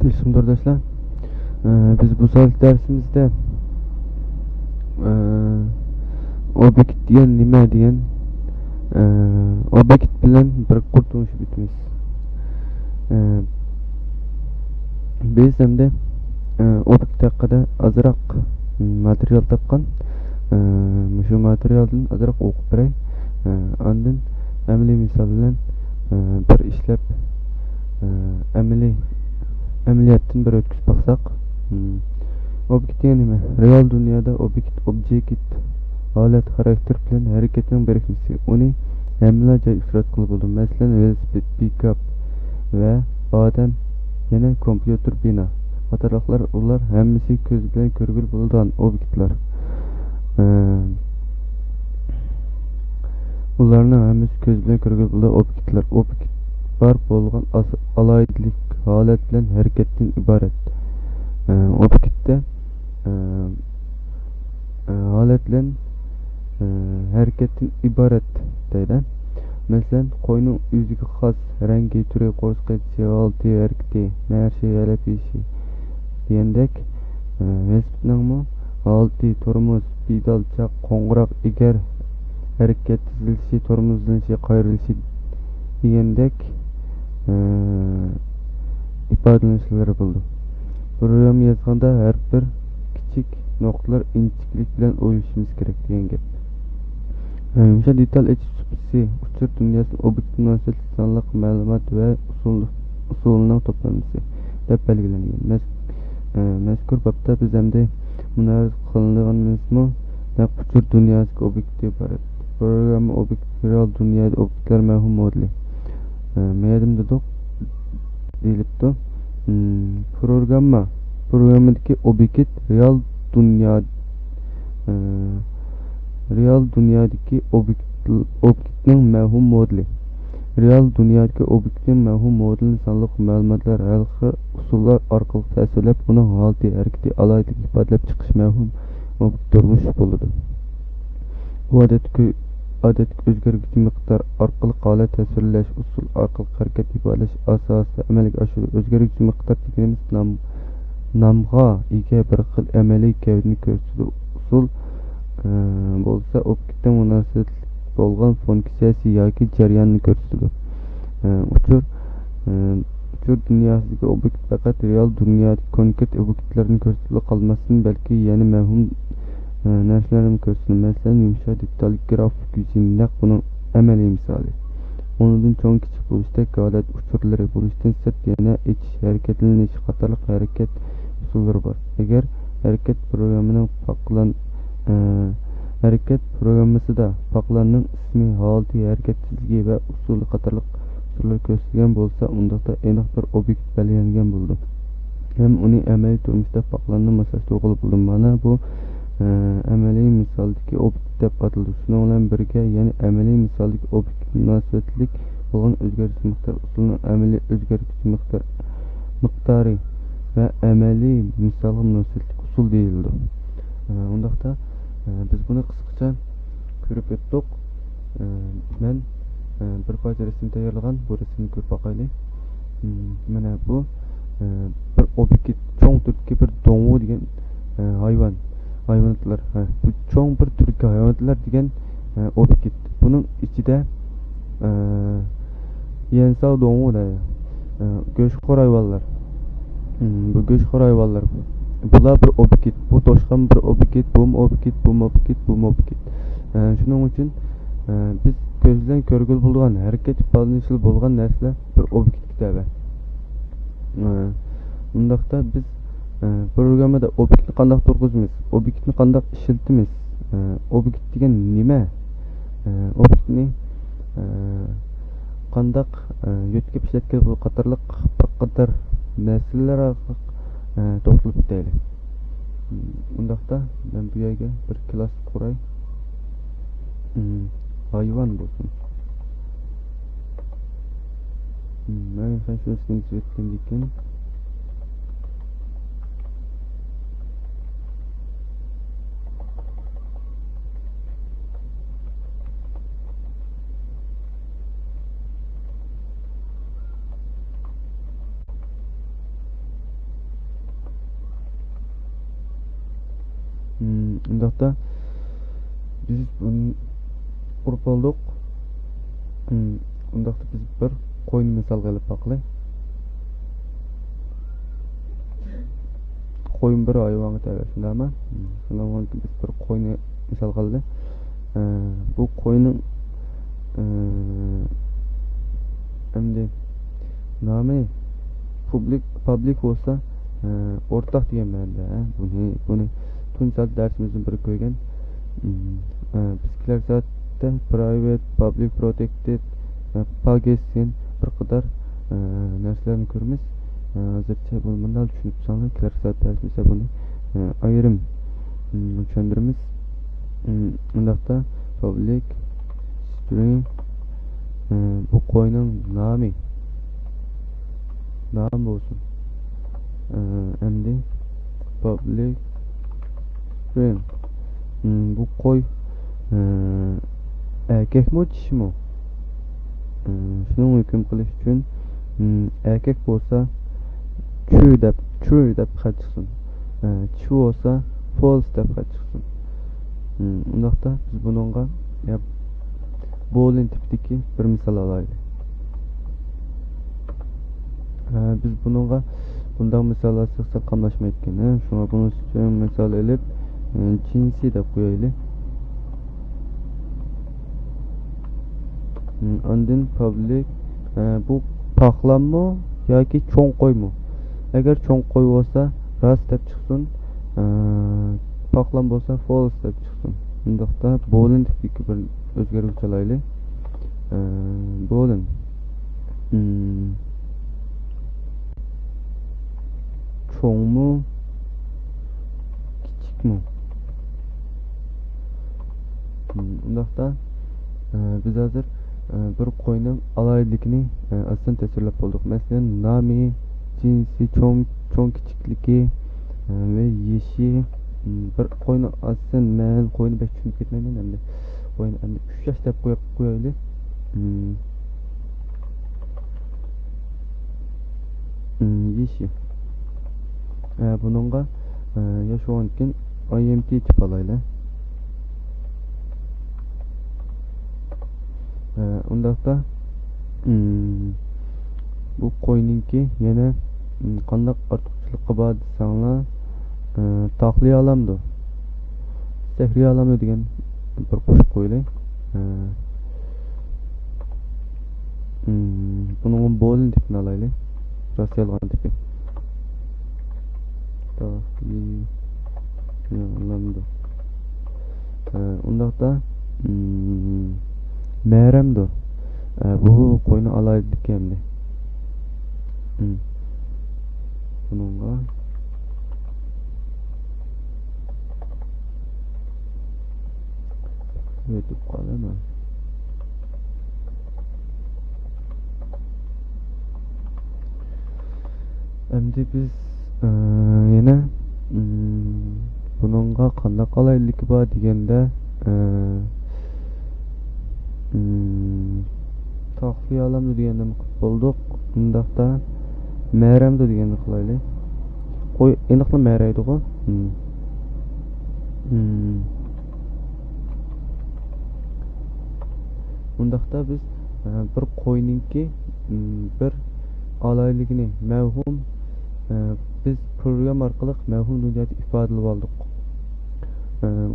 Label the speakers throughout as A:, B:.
A: Bilsin arkadaşlar. Biz bu saat dersimizde objekt diyen nima diyen objekt bilen bir kurtuluş bitmiş. Biz hem de objekt hakkında azırak material tapkan. Şu materialdan azırak okup beray. Andın ameli misal bilen bir işlep ameliyattan bir ötküz baksak. Objekt nima? Real dünyada objekt alet karakter bilen hareketinin birikmesi. Onu hamla joy surat kılıp buldu. Mesela velosiped, pick-up ve adam yana kompüter bina. Qatarlıqlar ular hammasi ko'z bilan ko'rgil bo'lgan obyektlar. Ularning hammasi ko'z bilan ko'rgil bo'lgan obyektlar. Obyekt var bo'lgan alaydilik holat bilan harakatdan iborat. Obyektda holat bilan harakatdan iborat deydi. Masalan, qo'yning o'ziga xos rangi, turi, qo'rsqachi, olti, harakati, narsa, yalapishi degandek, velosipedning olti, tormoz, pedal, chaq, qo'ng'iroq, egar harakat tizilishi, tormozlanishi, qayrilishi degandek ifodalanishlar bo'ldi. Program yozganda har bir kichik nuqtalar inchiklik bilan o'ylashimiz kerak degan gap. Yumsha detal HTTP uchur dunyosida obyekt munosabatli sonliq ma'lumot va usulining to'plamisi deb belgilangan. Mazkur bobda biz hamda munoz qilinganimizmi naq uchur dunyosiga obyekt iborat. Program obyekt real dunyoda obyektlar mavhum modeli. Me'yadim dedik deyilibdi. Programdagi obyekt real dünyadaki obyektning mavhum modeli. Real dünyadagi obyektning mavhum modelini sonliq ma'lumotlar xil usullar orqali tasvirlab, uning holati, harakati, alaydilik ifodalab chiqish mavhum obyekt turmush bo'ladi. Bu odatga o'zgaruvchi miqdor orqali holat tasvirlash, usul orqali harakat ifodalash asosida amalga oshiradi. O'zgaruvchi miqdor deganimiz namga ega bir xil amaliy gavdani ko'rsatadi. Usul bo'lsa obyektga munosabatli bo'lgan funksiyasi yoki jarayonni ko'rsatadi. Uchur dunyosidagi obyekt faqat real dunyodagi konkret obyektlarni ko'rsatib qolmasdan, balki yana mavhum narsalarni ko'rsatadi. Masalan, yumshoq detal grafik yuzini buning amaliy misoli. Undan cho'ng kichik bo'lishda holat uchurlari bo'lishdan sirt yana etish, harakatlanish qatorliq harakat usullari bor. Agar harakat programmasida faqlarning ismi, holati, harakat tezligi va usuli qatorliq usullar ko'rsatilgan bo'lsa, unda aniq bir obyekt belgilangan bo'ldi. Ham uning amaliy turmushda faqlarning moslashtiruvi bo'ldi. Mana bu amaliy misoldagi obyekt deb ataladi. Shuning bilan birga yana amaliy misoldagi obyekt munosabatlik bo'lgan o'zgaruvchi miqdor usulining amaliy o'zgaruvchi miqdori va amaliy misolga munosabatlik usul deyildi. Undaqda biz buni qisqacha ko'rib o'tdik. Men bir parcha rasm tayyorlagan, bu rasmni ko'rib boqaylik. Mana bu bir obyekt, cho'ng turdagi bir dongu degan hayvonotlar. Bu cho'ng bir turdagi hayvonotlar degan obyekt. Buning ichida yensal dongu da go'shtxo'r hayvonlar. Bu go'shtxo'r hayvonlar. Bular bir obyekt, bu toshqan bir obyekt, bu obyekt. Shuning uchun biz ko'zdan ko'rgil bo'lgan harakat ifodalanishli bo'lgan narsalar bir obyekt kitabi. Undaqda biz programmada obyektni qanday turg'izamiz, obyektni qanday ishlatamiz, obyekt degan nima, obyektni qanday yo'tkab ishlatgan bu qatorliq bir qator narsalarga to'xtalib o'taylik. Undaqda men bu yerga bir klass quray. Hayvon bo'lsin. Men shunchasini aytgan ekan. Undaqda biz buni qurup olduk. Undaqda biz bir qo'yni misalga olib baqilay. Qo'yun bir hayvonga tabiat shundaymi? Shundan biz bir qo'yni misal qildi. Bu qo'yning endi nomi public bo'lsa o'rtaq degan ma'noda. Buni tunchi darsimizning biri qo'ygan. Bizlar zatda private, public, protected, pagestion bir qadar narsalarni ko'ramiz. Hozircha buni bunday tushunib solgan sizlar zat darsimizda buni ayrim tushundiramiz. Undaqda public string bu qo'yning nomi nom bo'lsin. Endi public string bu qo'y erkakmi dishmi? Shuni hukm qilish uchun erkak bo'lsa true deb xat chiqsin. True bo'lsa false deb xat chiqsin. Undaqda biz buningga boolean tipdagi bir misol olaylik. Biz buningga bunday misollar chiqsa qamlashmaydi ekan. Shunga buning uchun misol elib jinsi deb qo'yaylik. Andin public bu paqlanmi yoki cho'ng qo'ymi? Agar cho'ng qo'y bo'lsa rost deb chiqsin, paqlan bo'lsa false deb chiqsin. Undaqda boolean tipdagi bir o'zgaruvchi olaylik. Boolean cho'ngmi kichikmi? Undaqda biz hozir bir qo'yning alayligini aslan tasvirlab bo'ldik. Masalan, nomi, jinsi, cho'ng kichikligi va yeshi. Bir qo'yni aslan men qo'yni bek tushunib ketmayman endi. Qo'yni endi 3 yosh deb qo'yaylik. Yeshi. Buningga yosh o'nkin IMT deb olaylik. Undaqda bu qo'yninki yana qanday ortiqchilikqa bor desanglar taqliy olamdi. Sehriy olamdi degan bir qo'shib qo'yaylik. Buning boolean tipini olaylik. Rost yolg'on tipi. Taqliy olamdi. Undaqda Meramdir. Bu qo'yni alaylik endi. Buningga yetib qolaman. Endi biz yana buningga qanday qalaylik bor deganda taqliy olamdi deganda bo'ldik. Undaqda meramdi deganda qilaylik. Qo'y aniqla meraydi-ku. Undaqda biz bir qo'yninki bir alayligini mavhum biz program orqali mavhum dunyoda ifodalab oldik.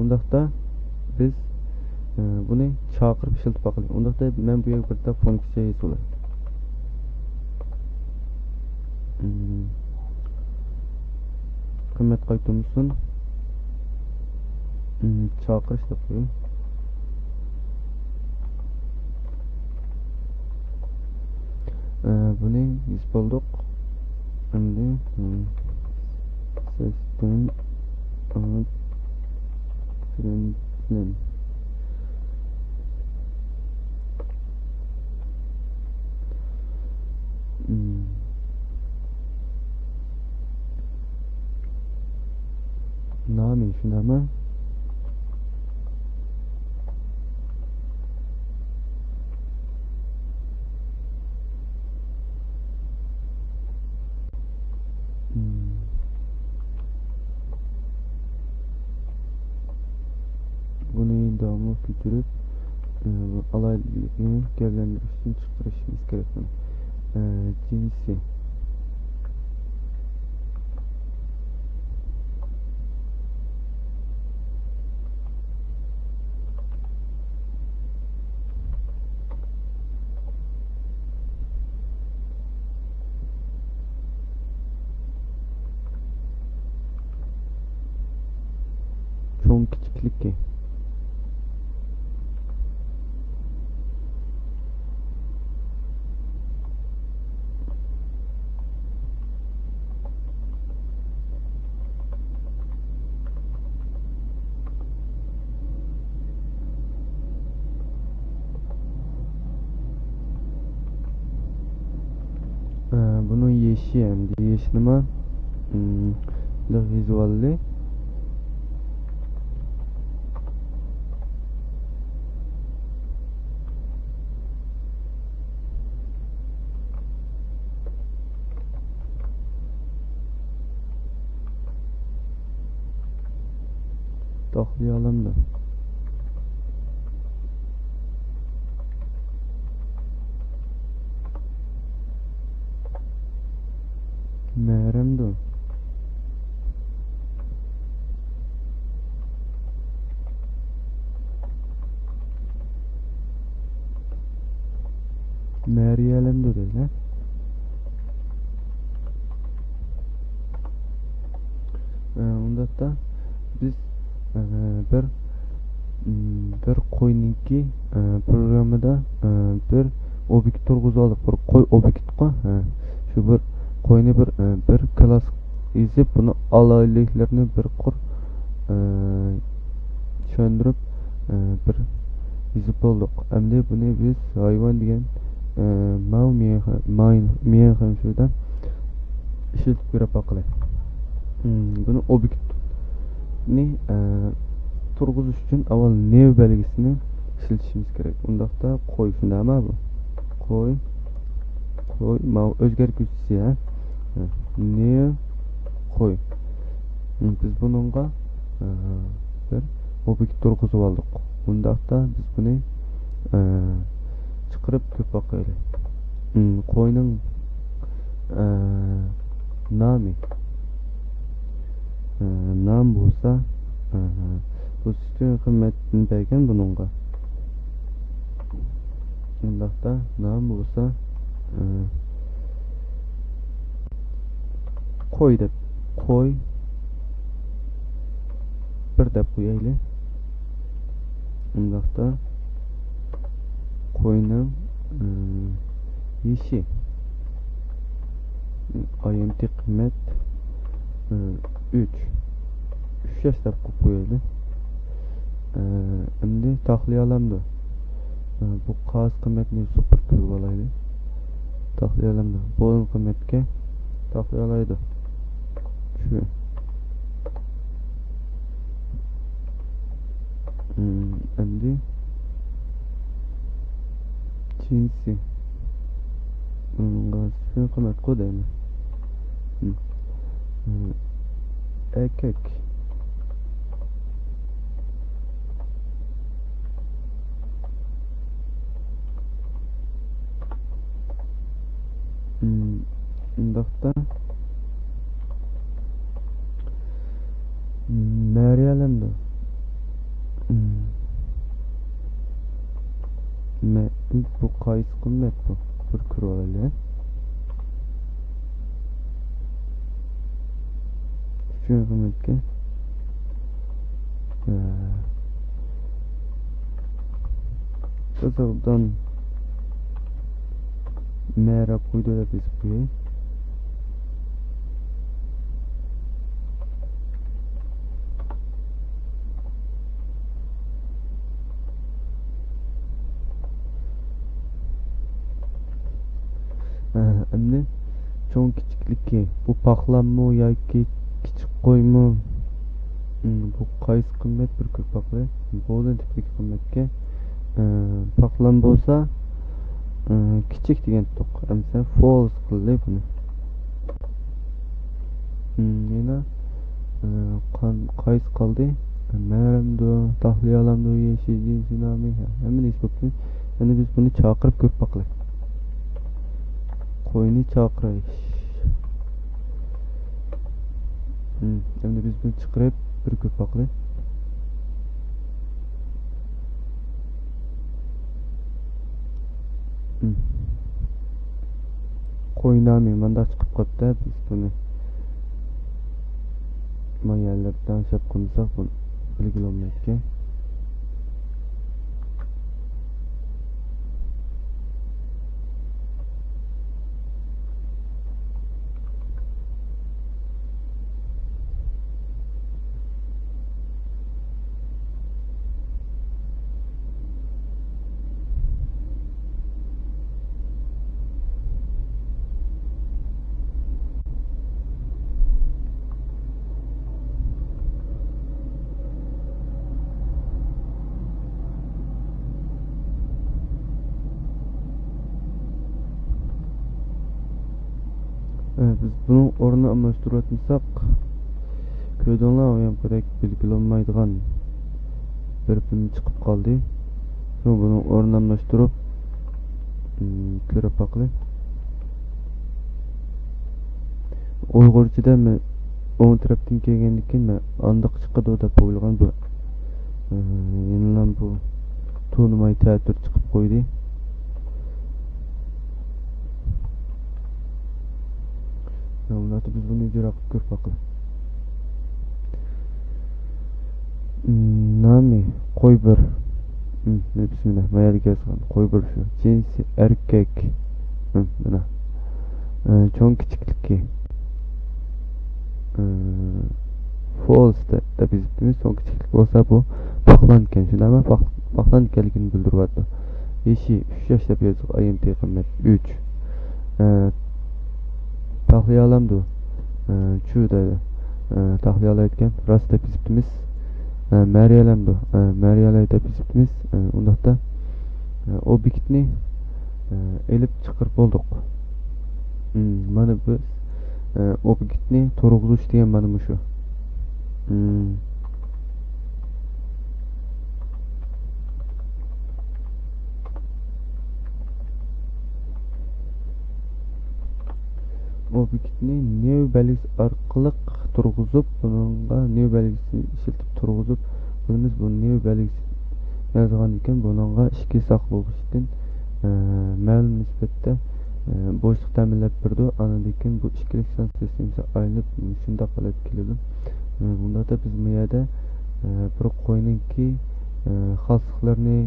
A: Undaqda biz buni chaqirib ishlatib baqildik. Undaqda men bu yerga bitta funksiya yoziladi. Qimmat qaytumsin. Chaqirish deb qo'ying. Buning yuz bo'ldik. Endi system out println nomi shundami? devamlı kültürü alaylılığını gevlendiriş için çıkarışımız gerek bunu. Cinsi. Çoğun küçüklük ki. Bunun yeşi hem de yeşilime le vizualli tahliye da. Meremdo. Meryem'do değil ha. Unda da biz bir qo'yninki programmada bir obyekt turg'izib bir qo'y obyekt qo'y. Shu bir qo'yni bir klass izib buni alayliklarni bir qur tushuntirib bir izib bo'ldik. Endi buni biz hayvon degan men ham shudan ishlatib ko'ra baqilay. Buni obyektni turg'izish uchun avval new belgisini ishlatishimiz kerak. Undaqda qo'y shundami bu? Qo'y o'zgarguvchisi ha. New qo'y. Biz buningga bir obyekt turg'izib oldik. Undaqda biz buni chiqarib ko'p boqaylik. Qo'yning nomi nam bo'lsa bu sistem qimmatini bergan buningga. Undaqda nam bo'lsa qo'y deb qo'y bir deb qo'yaylik. Undaqda qo'yning yeshi INT qimmat 3 yaş deb qo'yaylik. Endi tahliye olamdi. Bu qog'oz qimmatni super ko'rib olaylik. Tahliye olamdi. Bu qimmatga tahliye olaydi. Shu. Endi cinsi shu qimmat qo'yaymi? Erkek. Undaqda Meryem'do. Bu qaysi qimmat bu? Bir ko'rib olaylik. Shu qimmatga Kızıldan Mera koydu da biz koyayım. Endi çoğun küçüklükki bu paklanma yoki küçük koymu bu qaysi qimmat bir ko'rpaqli bo'lgan tiplik qimmatga paklan bo'lsa kichik degan to'q amsa false qildik buni. Yana qaysi qoldi? Meğerimde tahlayalamdı yeşil zinami. Hemen iş bakın. Yani biz bunu çakırıp görüp bakalım. Koyunu çakırayız. Şimdi biz bunu çıkarıp bir görüp bakalım. Koyunami manda çıkıp kapta biz bunu mayallardan şap konuşsak bunu bilgili olmayacak ki. Biz bunun ornuna almashtirib köydenler oyam gerek bilgili olmaydigan bir film çıkıp kaldı. Sonra bunun ornuna almashtirib ko'rib bakalım. Uyg'urchada men o'ng tarafdan kelgandan men andiq chiqadi deb o'ylagan bu. Yenilan bu to'nimay ta'tir chiqib qo'ydi. Ondan biz bunu icra ko'rib bakalım. Nami qo'y bir. Bismillah. Mayal yazgan qo'y bir şu. Cinsi erkek. Mana. Cho'ng kichikligi. False da biz cho'ng kichiklik bo'lsa bu paqlan ekan. Shundaymi? Paqlan ekanligini bildiryapti. Yeshi 3 yosh deb yoziq. IMT qimmat 3. Tahlayalamdı. Şu da tahlayalayotgan rasta bizibimiz. Mariyalamdı. Mariyalayda bizibimiz. Undaqda obyektni elib chiqarib boldik. Mana biz obyektni turg'izish degan mana shu. Obyektni new belgisi orqali turg'izib, bunga new belgisini ishlatib turg'izib, biz bu new belgisi yozgan ekan, bunga ishga saqlash uchun ma'lum nisbatda bo'shliq ta'minlab berdi. Anadan bu ishkilik sistemasi aylanib shunda qolib keladi. Bunda da biz bu yerda bir qo'yninki xosliqlarini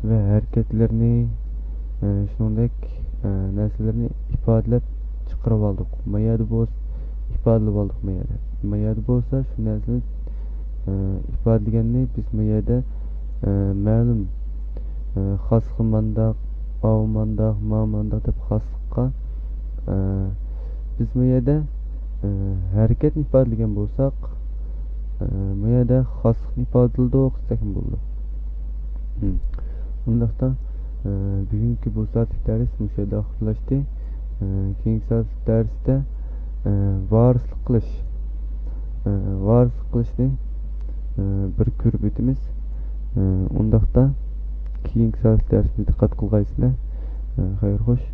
A: va harakatlarini shuningdek narsalarni ifodalab chiqarib oldik. Mayada bo'lsa ifodalab oldik mayada. Mayada bo'lsa shu narsani ifodalaganni biz mayada ma'lum xosliq mandaq, avmandaq, mamandaq deb xosliqqa biz mayada harakatni ifodalagan bo'lsak, mayada xosliqni ifodaladik desak bo'ldi. Undaqda bugungi bu soatlik dars mushada oxirlashdi. Keyingi soatlik darsda varislik qilishni bir ko'rib o'tamiz. Undaqda keyingi soatlik darsga diqqat qilgaysizlar. Xayr xo'sh.